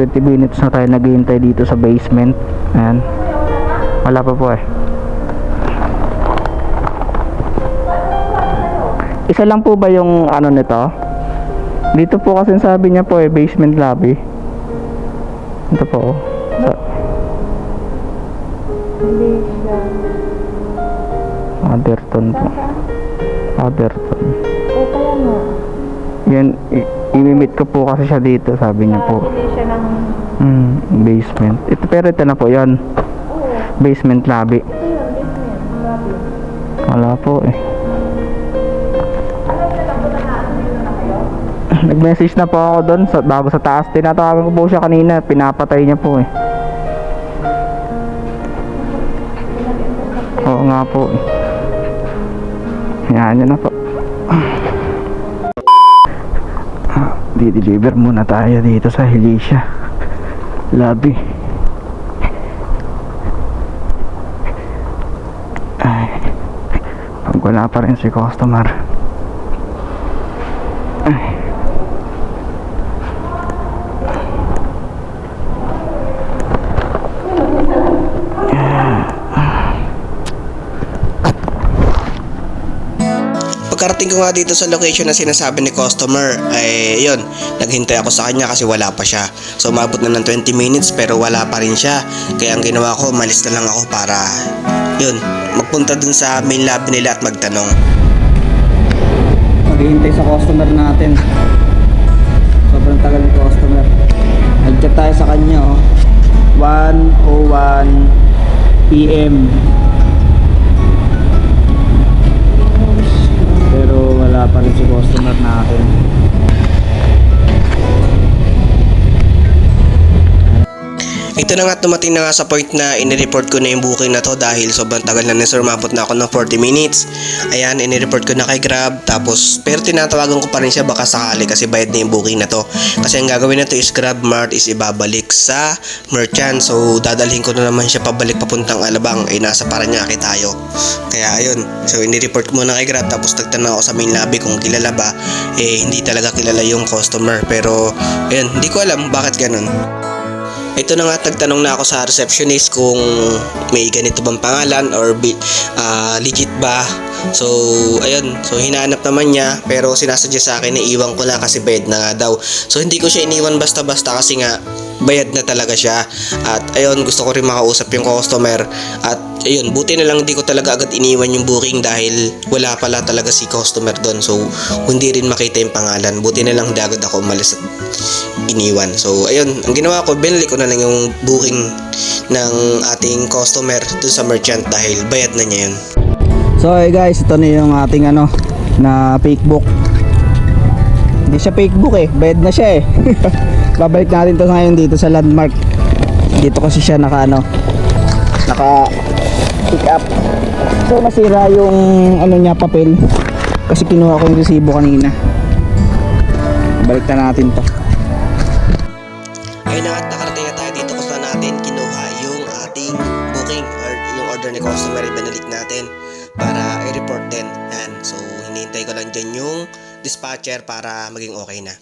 20 minutes na tayo naghihintay dito sa basement. Ayan. Wala pa po eh. Isa lang po ba yung ano nito? Dito po kasi sabi niya po eh, basement lobby. Ito po. Otherton po. Otherton. Kaya nga. Yan, i-meet ko po kasi siya dito, sabi niya po. Hindi siya ng... Basement. Ito, pero ito na po yan. Basement lobby. Ito yun, basement. Lobby. Wala po eh. Nag-message na po ako doon bago sa taas. Tinatawagan ko po siya kanina. Pinapatay niya po eh. Oo nga po eh. Yan na po. Di-deliver muna tayo dito sa Helicia lobby. Ay, pag wala pa rin si customer. Ay. Pagkarating ko nga dito sa location na sinasabi ni customer, ay yun, naghintay ako sa kanya kasi wala pa siya. So umabot na ng 20 minutes pero wala pa rin siya. Kaya ang ginawa ko, malis na lang ako para yun, magpunta dun sa main lobby nila at magtanong. Maghihintay sa customer natin. Sobrang tagal ni customer. Nag-chat tayo sa kanya 1:01 PM. Pero wala pa rin si customer natin. Ito na nga, tumating na nga sa point na inireport ko na yung booking na to dahil sobrang tagal na sir, umabot na ako ng 40 minutes. Ayan, inireport ko na kay Grab. Tapos, pero tinatawagan ko pa rin siya baka sakali kasi bayad na yung booking na to. Kasi ang gagawin na to is Grab Mart is ibabalik sa merchant. So, dadalhin ko na naman siya pabalik papuntang Alabang. Eh, nasa Paranaque tayo. Kaya, ayun. So, inireport ko muna kay Grab. Tapos, nagtanong ako sa main lobby kung kilala ba. Eh, hindi talaga kilala yung customer. Pero, ayun, hindi ko alam bakit ganun. Ito na nga, tagtanong na ako sa receptionist kung may ganito bang pangalan or legit ba. So, ayun. So, hinahanap naman niya pero sinasuggest sa akin na iwan ko na kasi bayad na nga daw. So, hindi ko siya iniwan basta-basta kasi nga bayad na talaga siya. At ayun, gusto ko rin makausap yung customer. At ayun, buti na lang hindi ko talaga agad iniwan yung booking dahil wala pala talaga si customer doon. So, hindi rin makita yung pangalan. Buti na lang hindi agad ako umalis at iniwan. So, ayun, ang ginawa ko, binili ko na lang yung booking ng ating customer doon sa merchant dahil bayad na niya yun. So hey guys, ito na yung ating na fake book. Hindi siya fake book eh, bayad na siya eh. Babalik natin to ngayon dito sa landmark. Dito kasi siya naka pick up. So nasira yung niya, papel. Kasi kinuha ko yung resibo kanina. Balik na natin to. Ayun na nga, nakarating na tayo dito kung saan natin kinuha yung ating booking or yung order ni customer, ibinalik natin para i-report din. And so hinihintay ko lang dyan yung dispatcher para maging okay na.